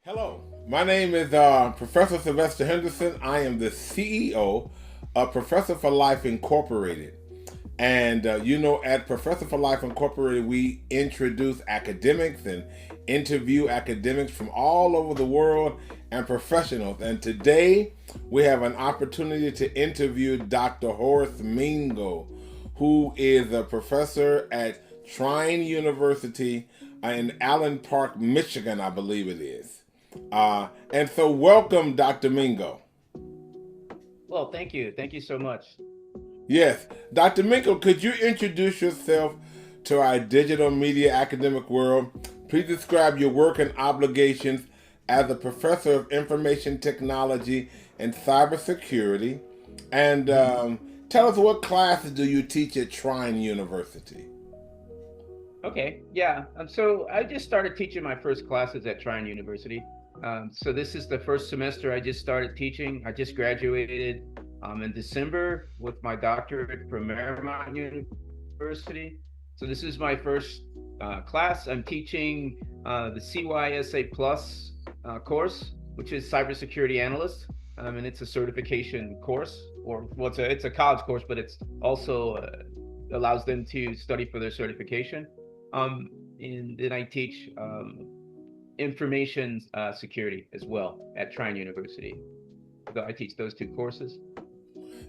Hello, my name is Professor Sylvester Henderson. I am the CEO of Professor for Life Incorporated. And at Professor for Life Incorporated, we introduce academics and interview academics from all over the world and professionals. And today we have an opportunity to interview Dr. Horace Mingo, who is a professor at Trine University in Allen Park, Michigan, I believe it is. And so, welcome, Dr. Mingo. Well, thank you. Thank you so much. Yes, Dr. Mingo, could you introduce yourself to our digital media academic world? Please describe your work and obligations as a professor of information technology and cybersecurity. And Mhm. tell us, what classes do you teach at Trine University? Okay, yeah. So I just started teaching my first classes at Trine University. So this is the first semester I just started teaching. I just graduated in December with my doctorate from Marymount University. So this is my first class. I'm teaching the CYSA Plus course, which is Cybersecurity Analyst, and it's a certification course, or well, it's a college course, but it's also allows them to study for their certification. Um, and then I teach information security as well at Trine University. So I teach those two courses.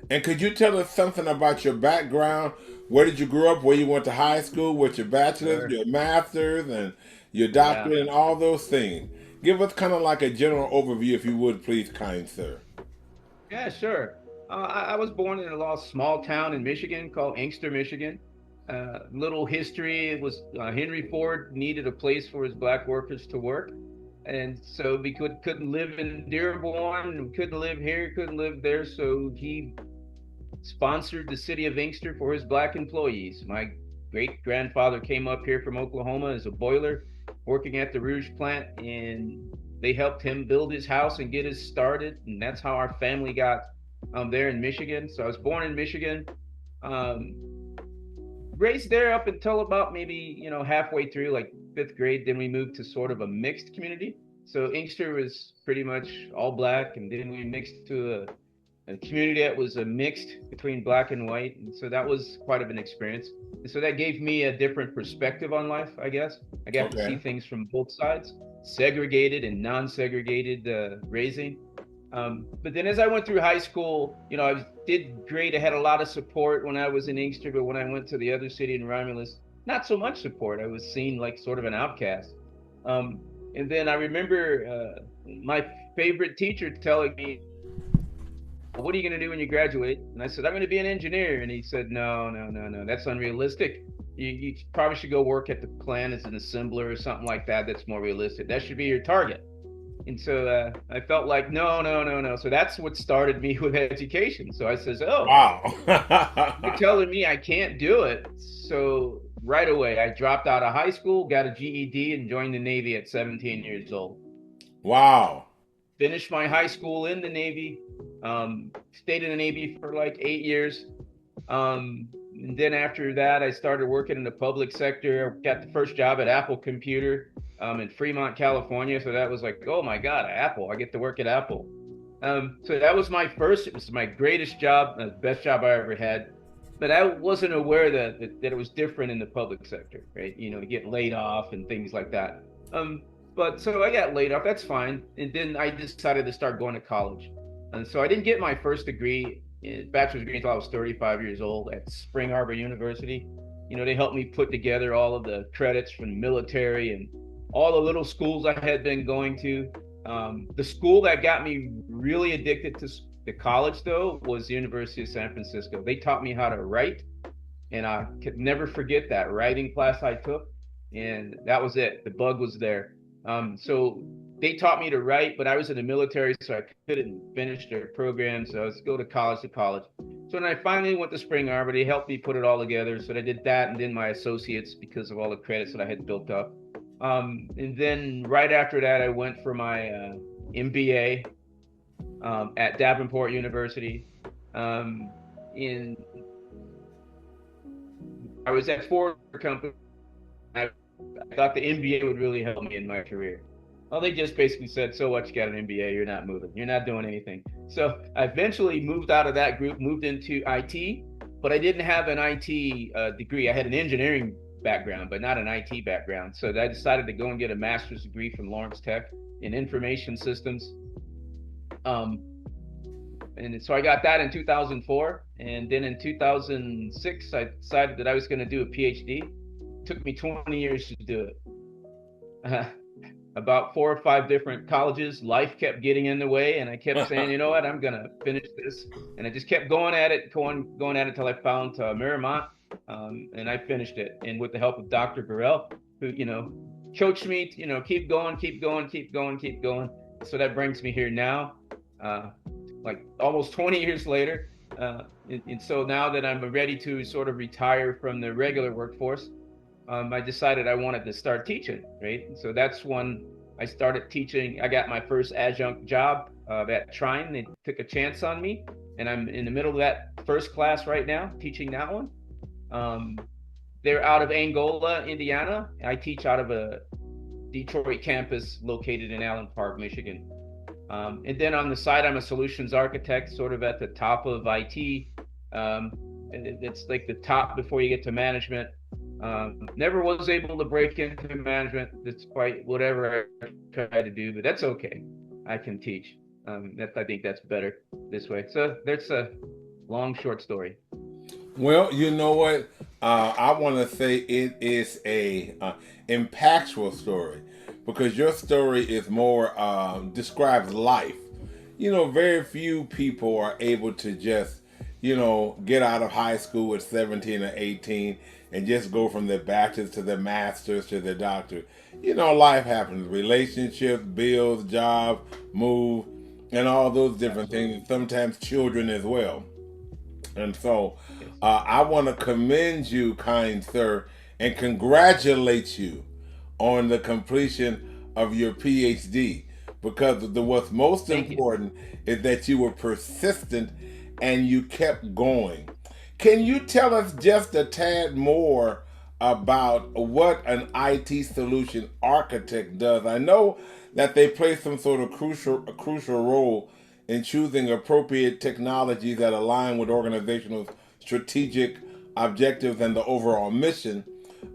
And could you tell us something about your background? Where did you grow up? Where you went to high school? With your bachelor's, Sure. your master's, and your Yeah. doctorate, and all those things? Give us kind of like a general overview, if you would, please, kind sir. Yeah, sure. I was born in a little small town in Michigan called Inkster, Michigan. Little history, it was Henry Ford needed a place for his black workers to work. And so we couldn't live in Dearborn, couldn't live here, couldn't live there. So he sponsored the city of Inkster for his black employees. My great grandfather came up here from Oklahoma as a boiler, working at the Rouge plant, and they helped him build his house and get us started. And that's how our family got there in Michigan. So I was born in Michigan, um, raised there up until about maybe halfway through, like fifth grade. Then we moved to sort of a mixed community. So Inkster was pretty much all black, and then we mixed to a community that was a mixed between black and white, and so that was quite of an experience. And so that gave me a different perspective on life, I guess. I got to see Okay. things from both sides, segregated and non-segregated raising. But then as I went through high school, I did great. I had a lot of support when I was in Inkster, but when I went to the other city in Romulus, not so much support. I was seen like sort of an outcast. Um, and then I remember my favorite teacher telling me, what are you going to do when you graduate? And I said, I'm going to be an engineer. And he said, no, no, no, no, that's unrealistic. You probably should go work at the plant as an assembler or something like that. That's more realistic. That should be your target. And so I felt like, no, no, no, no. So that's what started me with education. So I says, oh, you're Wow. telling me I can't do it. So right away, I dropped out of high school, got a GED, and joined the Navy at 17 years old. Wow. Finished my high school in the Navy, stayed in the Navy for like 8 years. And then after that, I started working in the public sector. Got the first job at Apple Computer in Fremont, California. So that was like, oh my God, Apple! I get to work at Apple. So that was my first. It was my greatest job, the best job I ever had. But I wasn't aware that it was different in the public sector, right? You get laid off and things like that. But so I got laid off. That's fine. And then I decided to start going to college. And so I didn't get my first degree, bachelor's degree, until I was 35 years old at Spring Arbor University. They helped me put together all of the credits from the military and all the little schools I had been going to. The school that got me really addicted to college, though, was the University of San Francisco. They taught me how to write, and I could never forget that writing class I took. And that was it. The bug was there. So they taught me to write, but I was in the military, so I couldn't finish their program. So I was go to college to college. So when I finally went to Spring Arbor, they helped me put it all together. So I did that, and then my associates because of all the credits that I had built up. And then right after that, I went for my MBA at Davenport University. Um, in I was at Ford Company. I thought the MBA would really help me in my career. Well, they just basically said, so what, you got an MBA, you're not moving, you're not doing anything. So I eventually moved out of that group, moved into IT, but I didn't have an IT degree. I had an engineering background, but not an IT background. So I decided to go and get a master's degree from Lawrence Tech in information systems. Um, and so I got that in 2004. And then in 2006, I decided that I was going to do a PhD. It took me 20 years to do it. About 4 or 5 different colleges. Life kept getting in the way, and I kept saying, you know what, I'm gonna finish this, and I just kept going at it, going at it till I found Miramont, and I finished it. And with the help of Dr. Burrell, who coached me, keep going, keep going, keep going, keep going. So that brings me here now, like almost 20 years later. And so now that I'm ready to sort of retire from the regular workforce, I decided I wanted to start teaching, right? So that's when I started teaching. I got my first adjunct job at Trine. They took a chance on me, and I'm in the middle of that first class right now, teaching that one. Um, they're out of Angola, Indiana. I teach out of a Detroit campus located in Allen Park, Michigan. And then on the side, I'm a solutions architect, sort of at the top of IT. It's like the top before you get to management. Never was able to break into management despite whatever I tried to do, but that's okay. I can teach. I think that's better this way. So there's a long, short story. Well, you know what? I want to say it is a impactful story because your story is more describes life. Very few people are able to just get out of high school at 17 or 18 and just go from their bachelor's to their master's to their doctorate. Life happens, relationships, bills, job, move, and all those different things. Sometimes children as well. And so Yes. I want to commend you, kind sir, and congratulate you on the completion of your PhD because what's most Thank you. important is that you were persistent and you kept going. Can you tell us just a tad more about what an IT solution architect does? I know that they play some sort of crucial role in choosing appropriate technologies that align with organizational strategic objectives and the overall mission.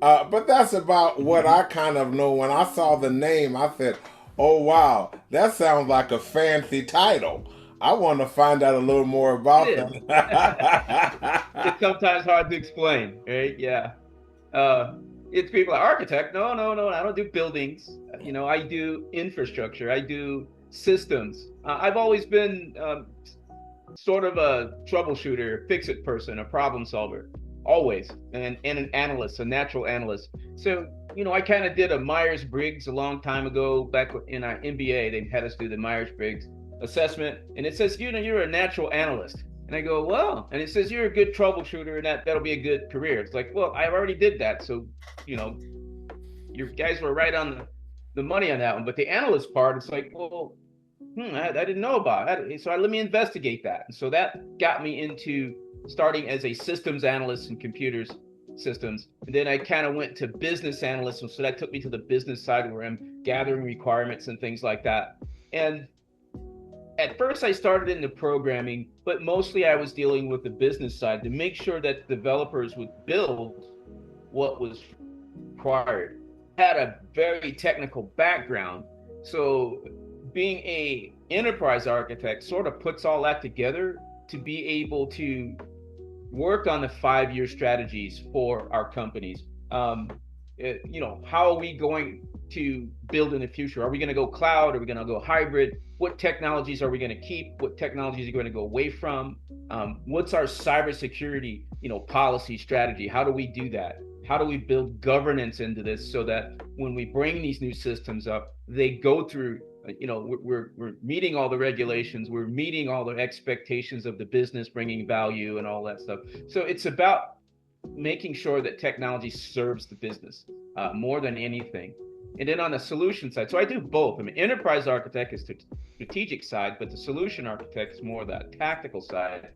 But that's about what Mm-hmm. I kind of know. When I saw the name, I said, oh, wow, that sounds like a fancy title. I want to find out a little more It about is. that. It's sometimes hard to explain, right? Yeah. Uh, it's people like architect. No, no, no. I don't do buildings. I do infrastructure. I do systems. I've always been sort of a troubleshooter, fix-it person, a problem solver, always, and an analyst, a natural analyst. So, I kind of did a Myers-Briggs a long time ago. Back in our MBA, they had us do the Myers-Briggs assessment, and it says, you're a natural analyst. And I go, well, and it says you're a good troubleshooter, and that'll be a good career. It's like, well, I already did that, so you know, your guys were right on the money on that one. But the analyst part, it's like, well, I didn't know about it. So let me investigate that. And so that got me into starting as a systems analyst in computers systems. And then I kind of went to business analyst. And so that took me to the business side where I'm gathering requirements and things like that. And at first I started in the programming, but mostly I was dealing with the business side to make sure that developers would build what was required. Had a very technical background, so being a enterprise architect sort of puts all that together to be able to work on the 5-year strategies for our companies. How are we going to build in the future? Are we going to go cloud? Are we going to go hybrid? What technologies are we going to keep? What technologies are we going to go away from? What's our cybersecurity, policy strategy? How do we do that? How do we build governance into this so that when we bring these new systems up, they go through we're meeting all the regulations, we're meeting all the expectations of the business, bringing value and all that stuff. So it's about making sure that technology serves the business more than anything. And then on the solution side, so I do both. I mean, enterprise architect is the strategic side, but the solution architect is more that tactical side,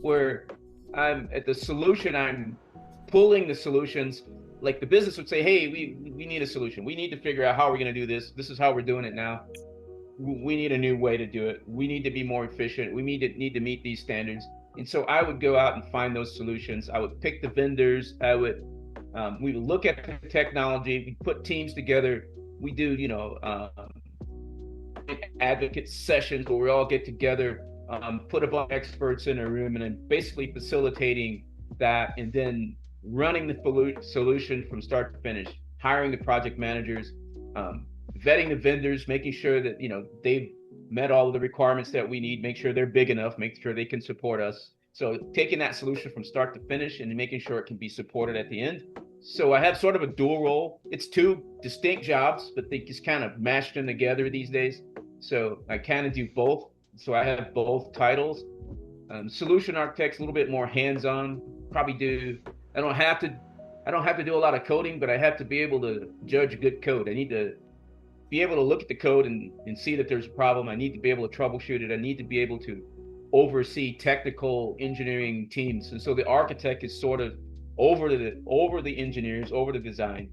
where I'm at the solution, I'm pulling the solutions like the business would say, hey, we need a solution. We need to figure out how we're going to do this. This is how we're doing it now. We need a new way to do it. We need to be more efficient. We need to meet these standards. And so I would go out and find those solutions. I would pick the vendors. We would look at the technology. We put teams together. We do, advocate sessions where we all get together, put a bunch of experts in a room, and then basically facilitating that, and then running the solution from start to finish, hiring the project managers, vetting the vendors, making sure that they've met all of the requirements that we need, make sure they're big enough, make sure they can support us. So taking that solution from start to finish and making sure it can be supported at the end. So I have sort of a dual role. It's two distinct jobs, but they just kind of mashed them together these days. So I kind of do both. So I have both titles. Solution architect's a little bit more hands-on. I don't have to do a lot of coding, but I have to be able to judge good code. I need to be able to look at the code and see that there's a problem. I need to be able to troubleshoot it. I need to be able to oversee technical engineering teams. And so the architect is sort of over the engineers, over the design,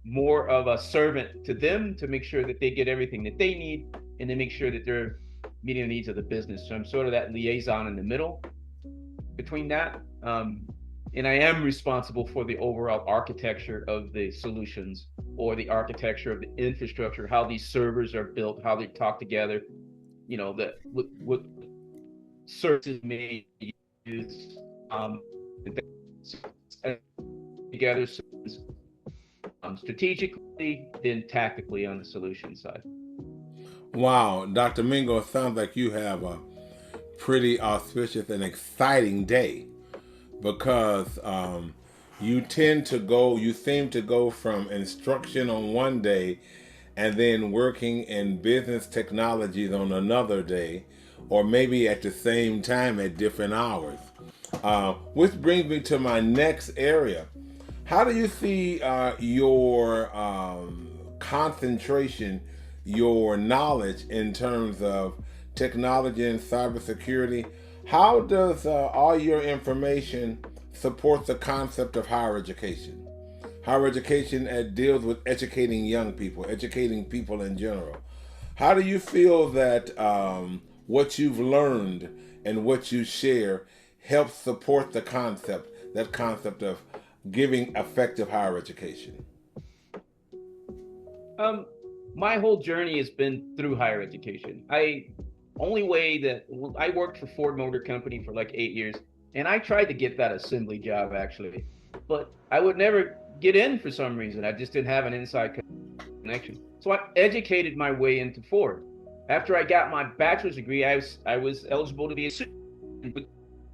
more of a servant to them to make sure that they get everything that they need, and then make sure that they're meeting the needs of the business. So I'm sort of that liaison in the middle between that. And I am responsible for the overall architecture of the solutions, or the architecture of the infrastructure, how these servers are built, how they talk together, what services may use, together strategically, then tactically on the solution side. Wow, Dr. Mingo, it sounds like you have a pretty auspicious and exciting day, because you seem to go from instruction on one day and then working in business technologies on another day, or maybe at the same time at different hours. Which brings me to my next area. How do you see your concentration, your knowledge in terms of technology and cybersecurity? How does all your information support the concept of higher education? Higher education deals with educating young people, educating people in general. How do you feel that what you've learned and what you share helps support that concept of giving effective higher education? My whole journey has been through higher education. Only way that I worked for Ford Motor Company for like 8 years, and I tried to get that assembly job actually, but I would never get in for some reason. I just didn't have an inside connection. So I educated my way into Ford. After I got my bachelor's degree, I was eligible to be a supervisor. With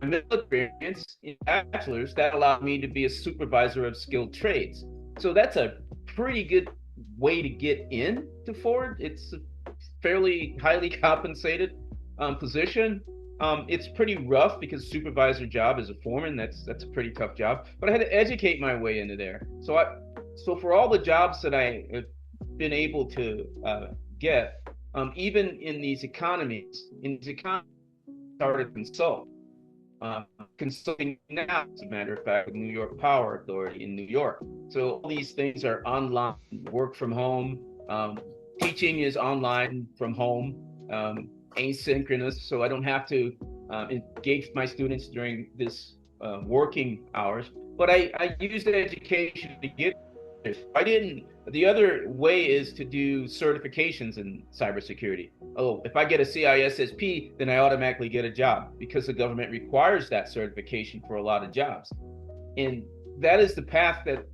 military experience in bachelor's, that allowed me to be a supervisor of skilled trades. So that's a pretty good way to get in to Ford. It's a fairly highly compensated position. It's pretty rough because supervisor job as a foreman, that's a pretty tough job. But I had to educate my way into there. So for all the jobs that I have been able to get, even in these economies, I started to consult. Consulting now, as a matter of fact, with New York Power Authority in New York. So all these things are online, work from home. Teaching is online from home, asynchronous, so I don't have to engage with my students during this working hours. But I used education to get there. The other way is to do certifications in cybersecurity. Oh, if I get a CISSP, then I automatically get a job because the government requires that certification for a lot of jobs. And that is the path that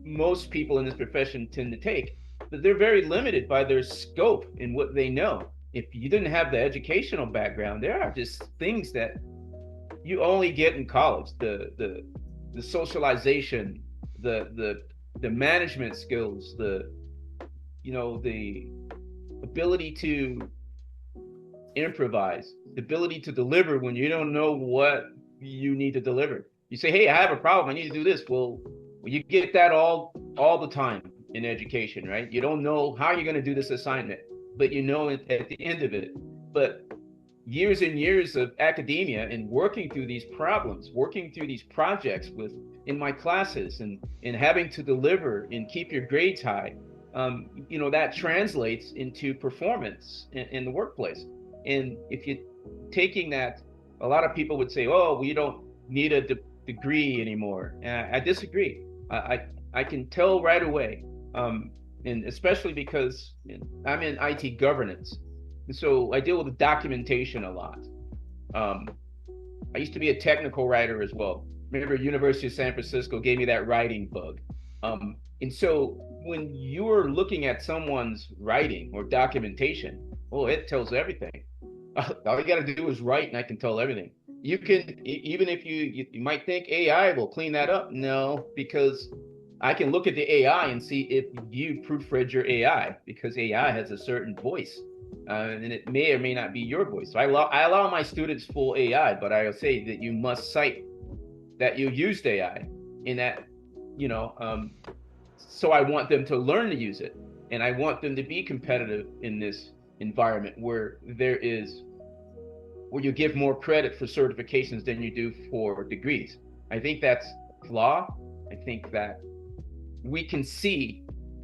most people in this profession tend to take. But they're very limited by their scope and what they know. If you didn't have the educational background, there are just things that you only get in college. The socialization, the management skills, the ability to improvise, the ability to deliver when you don't know what you need to deliver. You say, hey, I have a problem, I need to do this. Well, you get that all the time in education, right? You don't know how you're going to do this assignment, but you know it at the end of it. But years and years of academia and working through these problems, working through these projects with in my classes and having to deliver and keep your grades high, that translates into performance in the workplace. And if you're taking that, a lot of people would say, oh, we don't need a degree anymore. And I disagree. I can tell right away, and especially because I'm in IT governance. So I deal with documentation a lot. Um, I used to be a technical writer as well. Remember, University of San Francisco gave me that writing bug. And so when you're looking at someone's writing or documentation, oh, it tells everything. All you got to do is write, and I can tell everything. You can, even if you might think AI will clean that up. No, because I can look at the AI and see if you proofread your AI, because AI has a certain voice, and it may or may not be your voice. So I allow my students full AI, but I say that you must cite that you used AI in that, you know, so I want them to learn to use it, and I want them to be competitive in this environment where you give more credit for certifications than you do for degrees. I think that's flaw. I think that we can see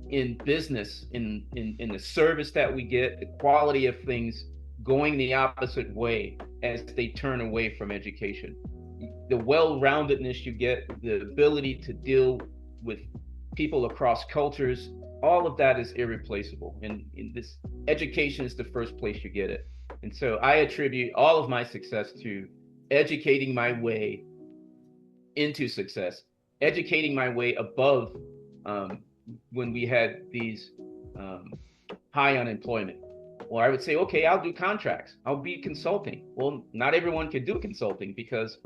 in business, in the service that we get, the quality of things going the opposite way as they turn away from education. The well-roundedness you get, the ability to deal with people across cultures, all of that is irreplaceable. And in this, education is the first place you get it. And so I attribute all of my success to educating my way into success, educating my way above, when we had these high unemployment. Or I would say, okay, I'll do contracts. I'll be consulting. Well, not everyone can do consulting, because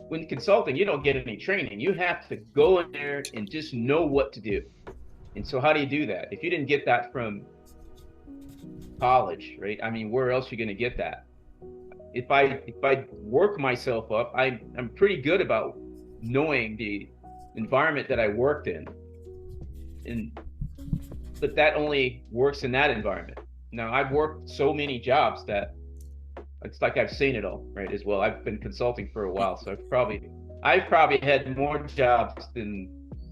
when consulting, you don't get any training. You have to go in there and just know what to do. And so how do you do that? If you didn't get that from college, right? I mean, where else are you going to get that? If I work myself up, I'm pretty good about knowing the environment that I worked in. But that only works in that environment. Now, I've worked so many jobs that it's like I've seen it all, right? As well, I've been consulting for a while, so I've probably had more jobs than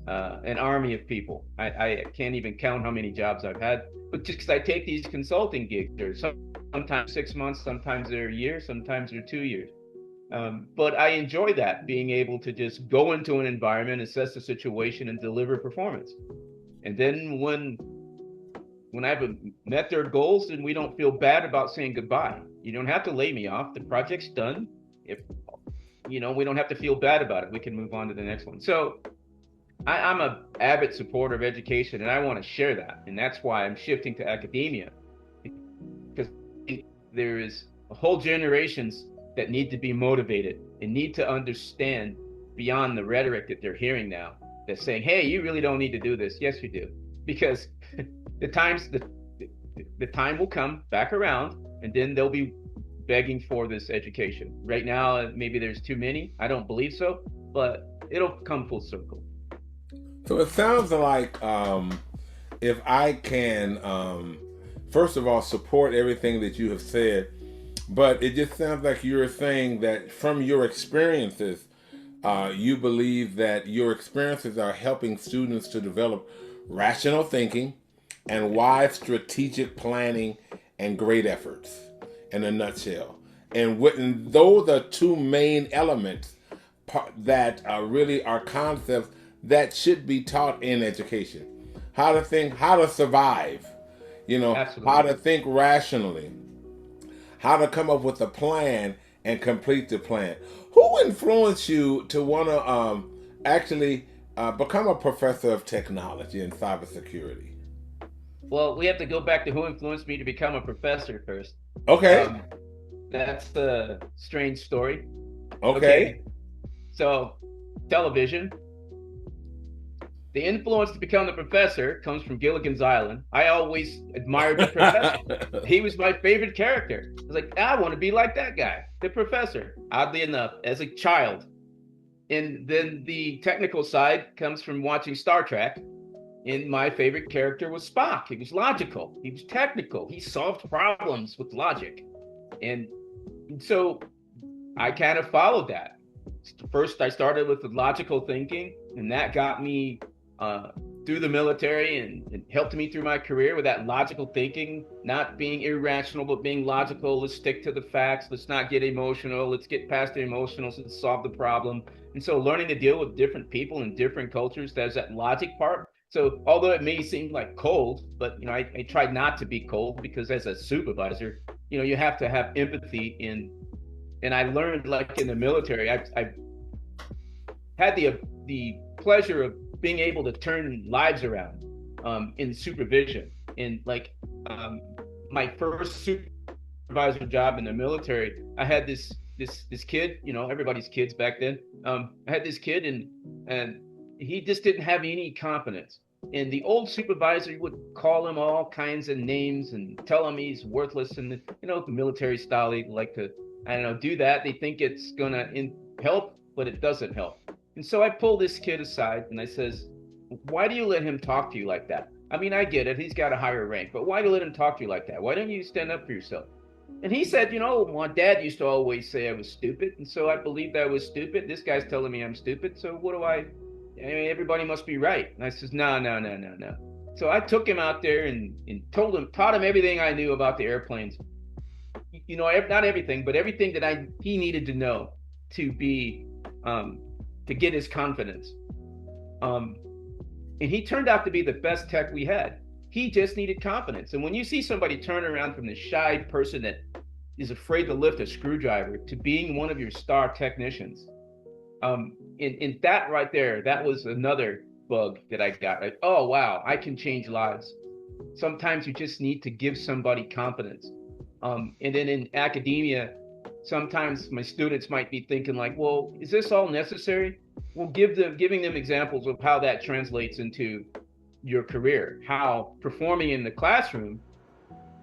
an army of people. I can't even count how many jobs I've had, but just because I take these consulting gigs, they're sometimes 6 months, sometimes they're a year, sometimes they're 2 years. But I enjoy that, being able to just go into an environment, assess the situation, and deliver performance. And then when I've met their goals, then we don't feel bad about saying goodbye. You don't have to lay me off. The project's done. If we don't have to feel bad about it. We can move on to the next one. So I'm a avid supporter of education, and I want to share that. And that's why I'm shifting to academia, because there is a whole generations that need to be motivated and need to understand beyond the rhetoric that they're hearing now. They're saying, hey, you really don't need to do this. Yes, you do. Because the time will come back around, and then they'll be begging for this education. Right now, maybe there's too many. I don't believe so, but it'll come full circle. So it sounds like, if I can, first of all, support everything that you have said, but it just sounds like you're saying that from your experiences, you believe that your experiences are helping students to develop rational thinking and wise strategic planning and great efforts, in a nutshell. And those are two main elements that really are concepts that should be taught in education. How to think, how to survive, Absolutely. how to think rationally, how to come up with a plan and complete the plan. Who influenced you to want to actually become a professor of technology and cybersecurity? Well, we have to go back to who influenced me to become a professor first. Okay. Um, that's a strange story. Okay. Okay, so television. The influence to become the professor comes from Gilligan's Island. I always admired the professor. He was my favorite character. I was like, I want to be like that guy, the professor, oddly enough, as a child. And then the technical side comes from watching Star Trek. And my favorite character was Spock. He was logical, he was technical, he solved problems with logic. And so I kind of followed that. first I started with the logical thinking, and that got me uh, through the military and helped me through my career with that logical thinking, not being irrational, but being logical. Let's stick to the facts. Let's not get emotional. Let's get past the emotionals and solve the problem. And so learning to deal with different people and different cultures, there's that logic part. So although it may seem like cold, but I tried not to be cold, because as a supervisor, you have to have empathy and I learned, like in the military, I had the pleasure of being able to turn lives around in supervision. And like um, my first supervisor job in the military, I had this kid, everybody's kids back then. I had this kid, and he just didn't have any confidence. And the old supervisor would call him all kinds of names and tell him he's worthless. And the military style, they like to, I don't know, do that. They think it's gonna help, but it doesn't help. And so I pull this kid aside and I says, "Why do you let him talk to you like that? I mean, I get it. He's got a higher rank, but why do you let him talk to you like that? Why don't you stand up for yourself?" And he said, "My dad used to always say I was stupid, and so I believed I was stupid. This guy's telling me I'm stupid, so what do I mean, everybody must be right." And I says, "No, no, no, no, no." So I took him out there and taught him everything I knew about the airplanes. Not everything, but everything that he needed to know to be to get his confidence. Um, and he turned out to be the best tech we had. He just needed confidence. And when you see somebody turn around from the shy person that is afraid to lift a screwdriver to being one of your star technicians, in that right there, that was another bug that I got. Like, oh wow, I can change lives. Sometimes you just need to give somebody confidence. And then in academia, sometimes my students might be thinking like, well, is this all necessary? Well, giving them examples of how that translates into your career, how performing in the classroom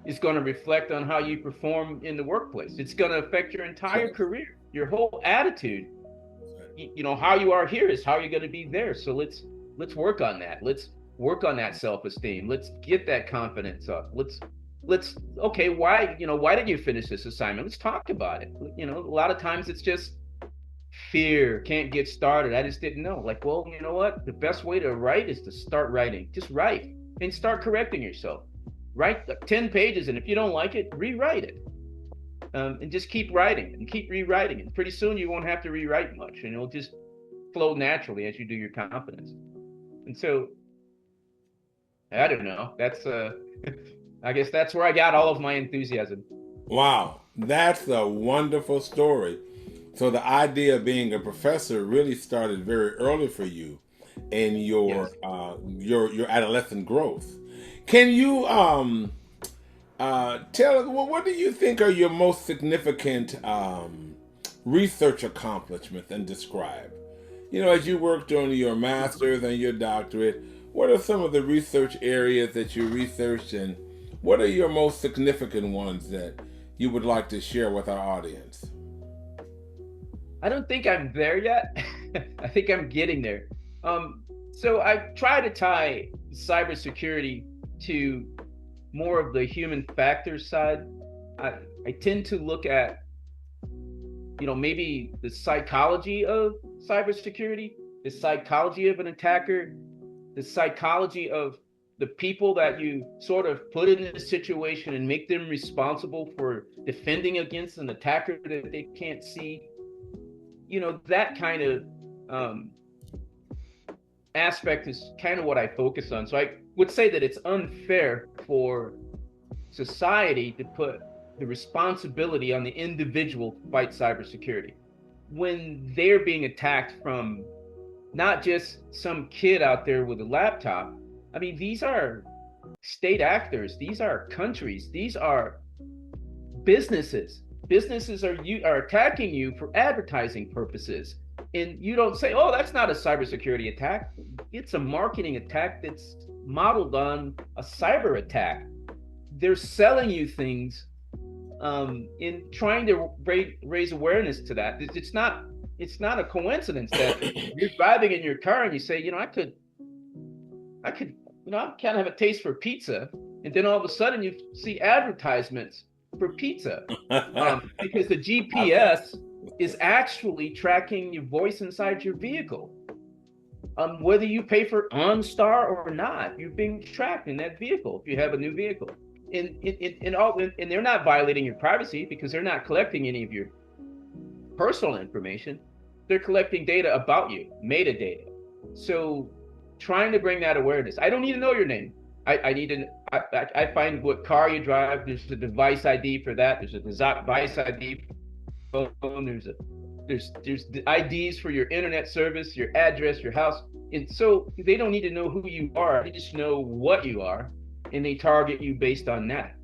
is going to reflect on how you perform in the workplace. It's going to affect your entire career, your whole attitude. How you are here is how you're going to be there. So let's work on that. Let's work on that self-esteem. Let's get that confidence up. Okay, why didn't you finish this assignment? Let's talk about it. A lot of times it's just fear, can't get started. I just didn't know. Like, well, you know what? The best way to write is to start writing. Just write and start correcting yourself. Write 10 pages, and if you don't like it, rewrite it. And just keep writing and keep rewriting. And pretty soon you won't have to rewrite much, and it'll just flow naturally as you do your confidence. And so, I don't know. That's I guess that's where I got all of my enthusiasm. Wow, that's a wonderful story. So the idea of being a professor really started very early for you in your Yes. your adolescent growth. Can you tell us, well, what do you think are your most significant research accomplishments, and describe? As you worked on your master's and your doctorate, what are some of the research areas that you researched, and what are your most significant ones that you would like to share with our audience? I don't think I'm there yet. I think I'm getting there. So I try to tie cybersecurity to more of the human factors side. I tend to look at, maybe the psychology of cybersecurity, the psychology of an attacker, the psychology of the people that you sort of put in this situation and make them responsible for defending against an attacker that they can't see. That kind of aspect is kind of what I focus on. So I would say that it's unfair for society to put the responsibility on the individual to fight cybersecurity when they're being attacked from not just some kid out there with a laptop. I mean, these are state actors, these are countries, these are businesses. Businesses are attacking you for advertising purposes. And you don't say, oh, that's not a cybersecurity attack. It's a marketing attack that's modeled on a cyber attack. They're selling you things in trying to raise awareness to that. It's not a coincidence that you're driving in your car and you say, I could, I kind of have a taste for pizza. And then all of a sudden you see advertisements for pizza because the GPS is actually tracking your voice inside your vehicle. Whether you pay for OnStar or not, you're being tracked in that vehicle if you have a new vehicle. And they're not violating your privacy because they're not collecting any of your personal information. They're collecting data about you, metadata. So trying to bring that awareness. I don't need to know your name. I find what car you drive. There's a device ID for that. There's a device ID for phone. There's IDs for your internet service, your address, your house. And so they don't need to know who you are. They just know what you are, and they target you based on that.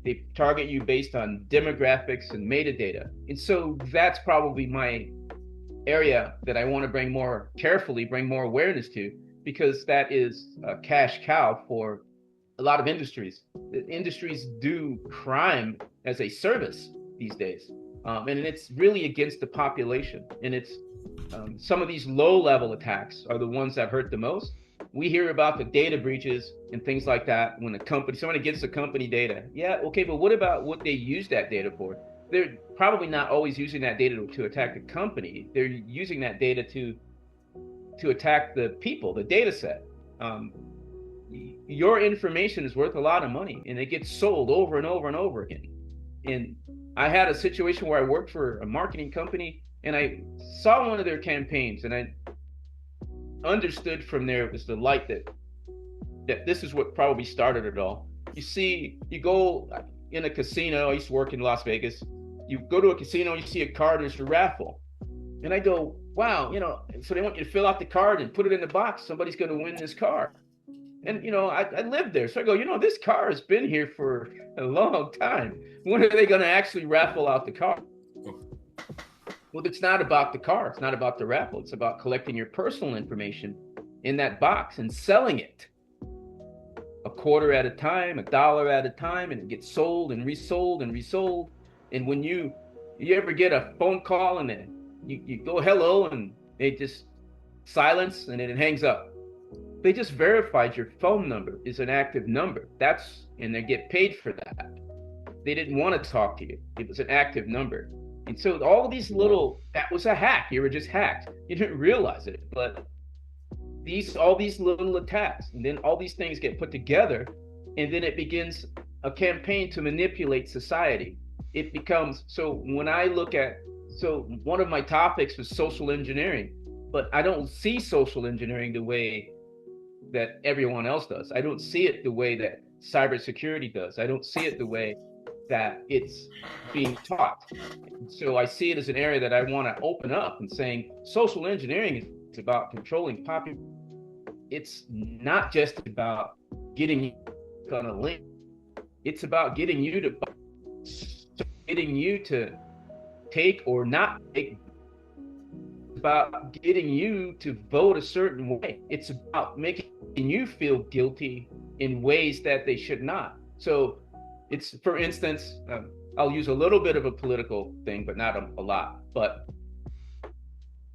They target you based on demographics and metadata. And so that's probably my area that I want to bring more awareness to, because that is a cash cow for a lot of industries. Industries do crime as a service these days. And it's really against the population. And it's some of these low-level attacks are the ones that hurt the most. We hear about the data breaches and things like that when somebody gets the company data. Yeah, okay, but what about what they use that data for? They're probably not always using that data to attack the company. They're using that data to attack the people, the data set. Your information is worth a lot of money, and it gets sold over and over and over again. And I had a situation where I worked for a marketing company, and I saw one of their campaigns, and I understood from there, it was the light that this is what probably started it all. You go in a casino. I used to work in Las Vegas. You go to a casino, you see a card, there's a raffle. And I go, wow, so they want you to fill out the card and put it in the box. Somebody's going to win this car. And, I lived there. So I go, this car has been here for a long time. When are they going to actually raffle out the car? Well, it's not about the car. It's not about the raffle. It's about collecting your personal information in that box and selling it a quarter at a time, $1 at a time, and it gets sold and resold and resold. And when you ever get a phone call and then you go hello and it just silence and then it hangs up. They just verified your phone number is an active number. And they get paid for that. They didn't want to talk to you. It was an active number. And so all of these that was a hack. You were just hacked. You didn't realize it, but all these little attacks, and then all these things get put together, and then it begins a campaign to manipulate society. It becomes, one of my topics was social engineering, but I don't see social engineering the way that everyone else does. I don't see it the way that cybersecurity does. I don't see it the way that it's being taught. So I see it as an area that I want to open up and saying social engineering is about controlling population. It's not just about getting you on a link. It's about getting you to take or not take. It's about getting you to vote a certain way. It's about making you feel guilty in ways that they should not. So it's, for instance, I'll use a little bit of a political thing, but not a lot. But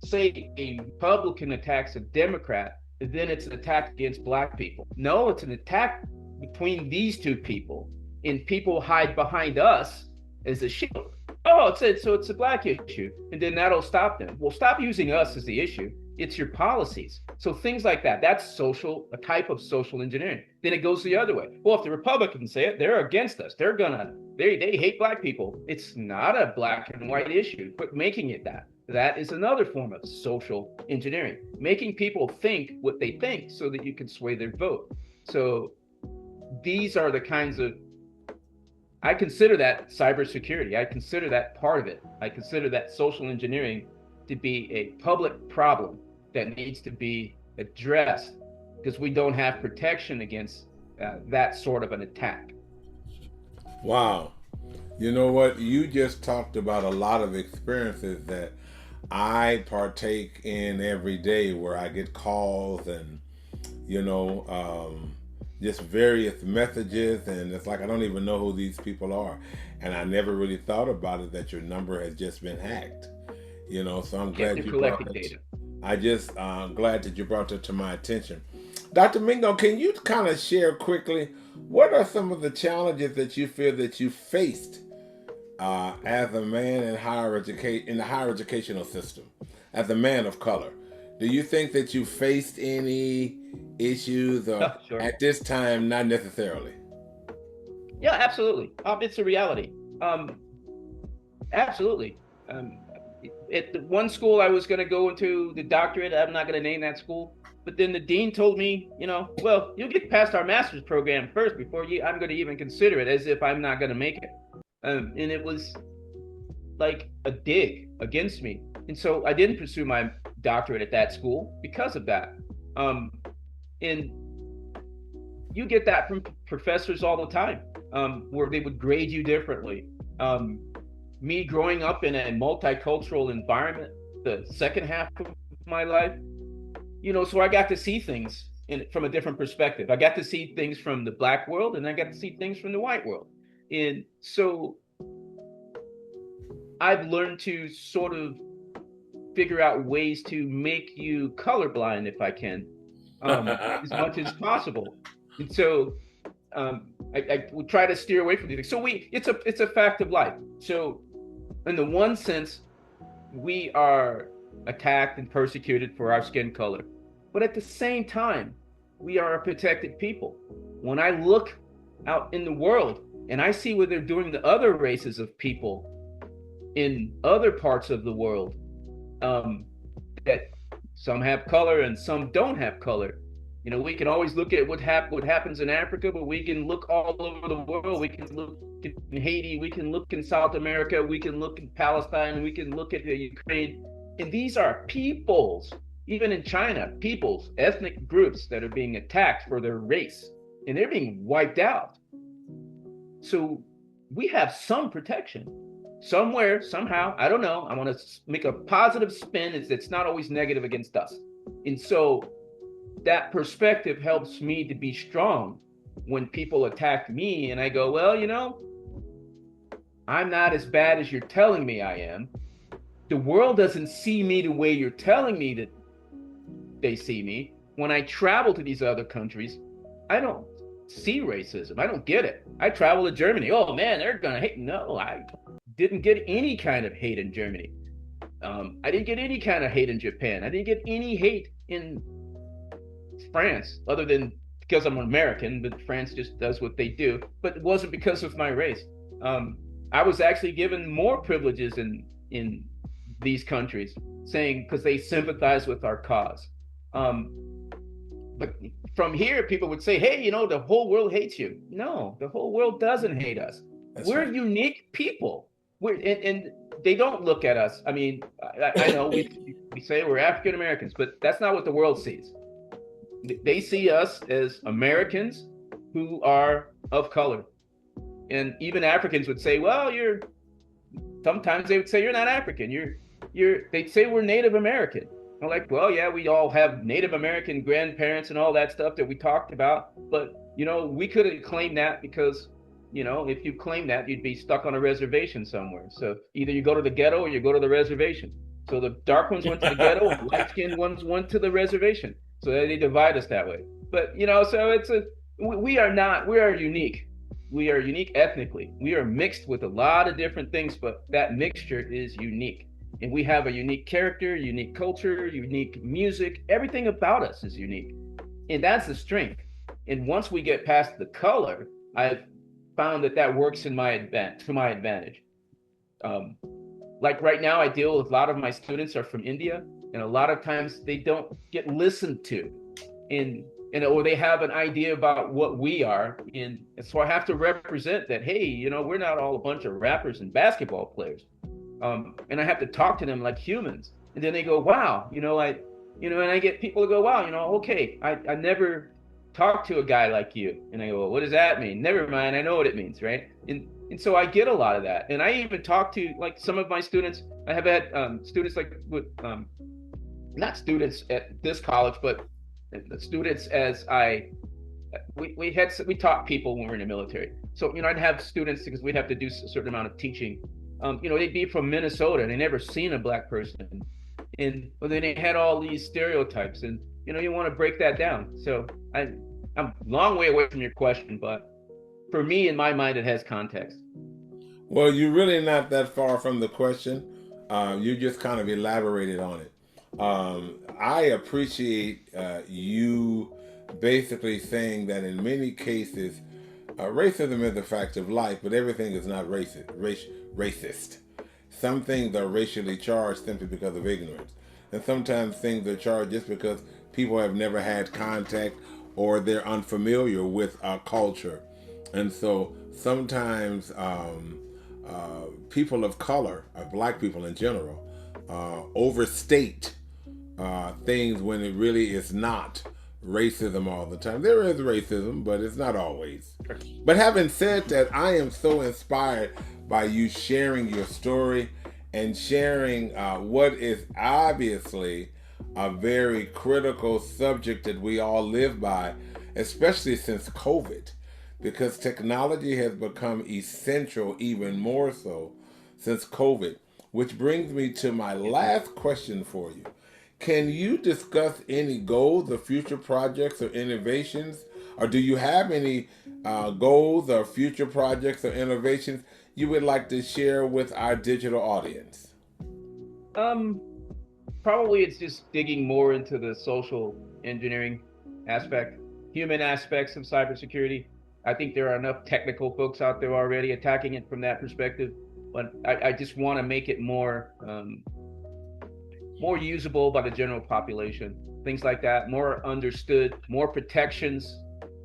say a Republican attacks a Democrat, then it's an attack against Black people. No, it's an attack between these two people, and people hide behind us as a shield. Oh, it's a Black issue, and then that'll stop them. Well, stop using us as the issue. It's your policies. So things like that. That's a type of social engineering. Then it goes the other way. Well, if the Republicans say it, they're against us. They hate Black people. It's not a black and white issue, but making it that is another form of social engineering. Making people think what they think so that you can sway their vote. So these are the kinds of, I consider that cybersecurity. I consider that part of it. I consider that social engineering to be a public problem that needs to be addressed, because we don't have protection against that sort of an attack. Wow. You know what? You just talked about a lot of experiences that I partake in every day, where I get calls and, just various messages, and it's like I don't even know who these people are. And I never really thought about it, that your number has just been hacked. So I'm glad you brought it. Data. I'm glad that you brought it to my attention. Dr. Mingo, can you kind of share quickly, what are some of the challenges that you feel that you faced as a man in the higher educational system, as a man of color, do you think that you faced any issues, or Sure. at this time, not necessarily? Yeah, absolutely. It's a reality. Um, Absolutely. Um, at the one school I was going to go into the doctorate, I'm not going to name that school, but then the dean told me, well, you'll get past our master's program first before I'm going to even consider it, as if I'm not going to make it. And it was like a dig against me. And so I didn't pursue my doctorate at that school because of that. Um, and you get that from professors all the time, where they would grade you differently. Um, Me growing up in a multicultural environment, the second half of my life, so I got to see things from a different perspective. I got to see things from the black world, and I got to see things from the white world. And so I've learned to sort of figure out ways to make you colorblind if I can, as much as possible. And so I would try to steer away from these things. So it's a fact of life. So in the one sense, we are attacked and persecuted for our skin color, but at the same time, we are a protected people. When I look out in the world and I see what they're doing to other races of people in other parts of the world, that some have color and some don't have color. We can always look at what happens in Africa, but we can look all over the world. We can look in Haiti, we can look in South America, we can look in Palestine, we can look at the Ukraine. And these are peoples, even in China, peoples, ethnic groups that are being attacked for their race, and they're being wiped out. So we have some protection somewhere, somehow. I don't know. I want to make a positive spin. It's not always negative against us. And so that perspective helps me to be strong when people attack me, and I go, well, I'm not as bad as you're telling me I am. The world doesn't see me the way you're telling me that they see me. When I travel to these other countries, I don't see racism. I don't get it. I travel to Germany. Oh man, they're gonna hate. No, I didn't get any kind of hate in Germany. I didn't get any kind of hate in Japan. I didn't get any hate in France, other than because I'm an American, but France just does what they do. But it wasn't because of my race. I was actually given more privileges in these countries, saying because they sympathize with our cause. But from here, people would say, "Hey, the whole world hates you." No, the whole world doesn't hate us. We're right. unique people. And they don't look at us. I mean, I know we say we're African Americans, but that's not what the world sees. They see us as Americans who are of color. And even Africans would say, well, sometimes they would say you're not African. They'd say we're Native American. I'm like, well, yeah, we all have Native American grandparents and all that stuff that we talked about. But, we couldn't claim that because, if you claim that, you'd be stuck on a reservation somewhere. So either you go to the ghetto or you go to the reservation. So the dark ones went to the ghetto and light-skinned ones went to the reservation. So they divide us that way. But, so we are unique. We are unique ethnically. We are mixed with a lot of different things, but that mixture is unique. And we have a unique character, unique culture, unique music. Everything about us is unique. And that's the strength. And once we get past the color, I've found that works to my advantage. Like right now, I deal with a lot of my students are from India, and a lot of times they don't get listened to, or they have an idea about what we are, and so I have to represent that. Hey, we're not all a bunch of rappers and basketball players, and I have to talk to them like humans. And then they go, wow, and I get people to go, wow, okay, I never talked to a guy like you, and I go, well, what does that mean? Never mind, I know what it means, right? And so I get a lot of that, and I even talk to like some of my students. I have had students like with not students at this college, but the students as we taught people when we were in the military. So I'd have students because we'd have to do a certain amount of teaching. They'd be from Minnesota and they never seen a black person, and well, then they had all these stereotypes, and you want to break that down. So I'm a long way away from your question, but for me, in my mind, it has context. Well, you're really not that far from the question. You just kind of elaborated on it. I appreciate you basically saying that in many cases, racism is a fact of life, but everything is not racist. Some things are racially charged simply because of ignorance. And sometimes things are charged just because people have never had contact or they're unfamiliar with our culture. And so sometimes people of color, black people in general, overstate things when it really is not racism all the time. There is racism, but it's not always. But having said that, I am so inspired by you sharing your story and sharing what is obviously a very critical subject that we all live by, especially since COVID, because technology has become essential even more so since COVID. Which brings me to my last question for you. Can you discuss any goals or future projects or innovations? Or do you have any goals or future projects or innovations you would like to share with our digital audience? Um, Probably it's just digging more into the social engineering aspect, human aspects of cybersecurity. I think there are enough technical folks out there already attacking it from that perspective, but I just want to make it more usable by the general population. Things like that, more understood, more protections.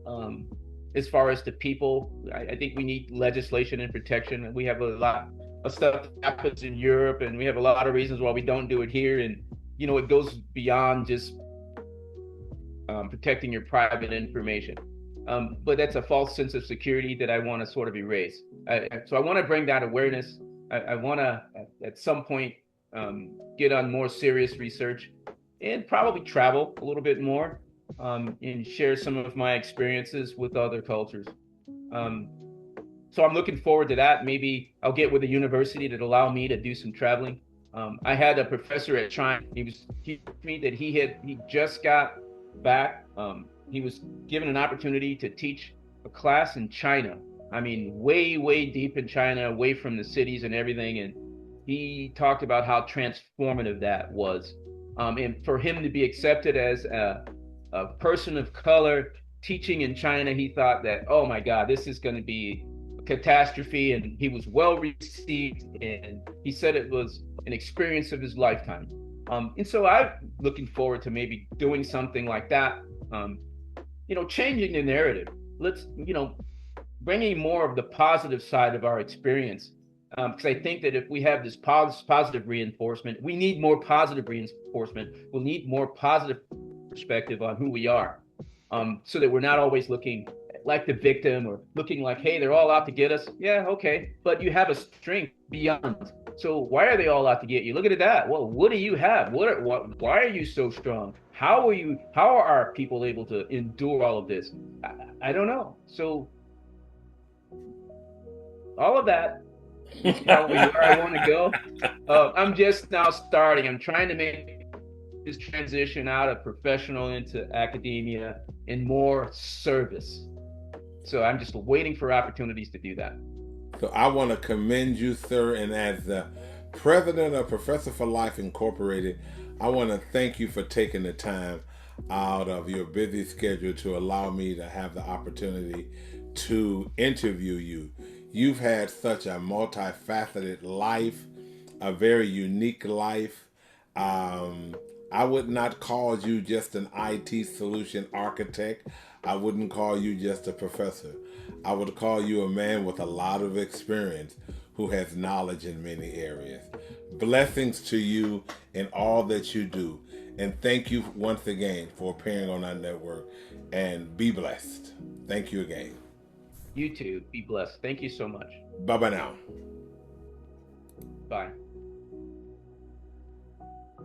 Um, as far as the people, I think we need legislation and protection. We have a lot of stuff that happens in Europe, and we have a lot of reasons why we don't do it here. And it goes beyond just protecting your private information. But that's a false sense of security that I want to sort of erase. So I want to bring that awareness. I want to, at some point, get on more serious research and probably travel a little bit more and share some of my experiences with other cultures. Um, so I'm looking forward to that. Maybe I'll get with a university that allow me to do some traveling. I had a professor at Trine. He was teaching me that he just got back. He was given an opportunity to teach a class in China. I mean, way deep in China, away from the cities and everything. And he talked about how transformative that was. And for him to be accepted as a person of color teaching in China, he thought that, oh my God, this is going to be catastrophe, and he was well received, and he said it was an experience of his lifetime. And so I'm looking forward to maybe doing something like that. Changing the narrative. Let's bringing more of the positive side of our experience, because I think that if we have this positive reinforcement, we need more positive reinforcement. We'll need more positive perspective on who we are, so that we're not always looking like the victim or looking like, hey, they're all out to get us. Yeah, okay, but you have a strength beyond. So why are they all out to get you? Look at that. Well, what do you have? Why are you so strong? How are our people able to endure all of this? I don't know. So all of that is probably where I want to go. I'm just now starting. I'm trying to make this transition out of professional into academia and more service. So I'm just waiting for opportunities to do that. So I want to commend you, sir, and as the president of Professor for Life Incorporated, I want to thank you for taking the time out of your busy schedule to allow me to have the opportunity to interview you. You've had such a multifaceted life, a very unique life. Um, I would not call you just an IT solution architect. I wouldn't call you just a professor. I would call you a man with a lot of experience who has knowledge in many areas. Blessings to you in all that you do. And thank you once again for appearing on our network. And be blessed. Thank you again. You too. Be blessed. Thank you so much. Bye bye now. Bye.